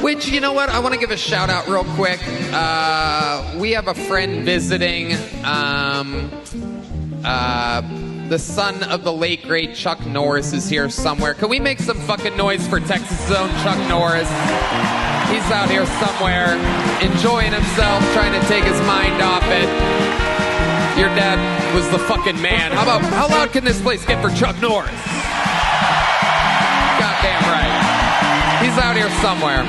Which, you know what? I want to give a shout out real quick. We have a friend visiting. The son of the late, great Chuck Norris is here somewhere. Can we make some fucking noise for Texas' own Chuck Norris? He's out here somewhere, enjoying himself, trying to take his mind off it. Your dad was the fucking man. How loud can this place get for Chuck Norris? Goddamn right. He's out here somewhere.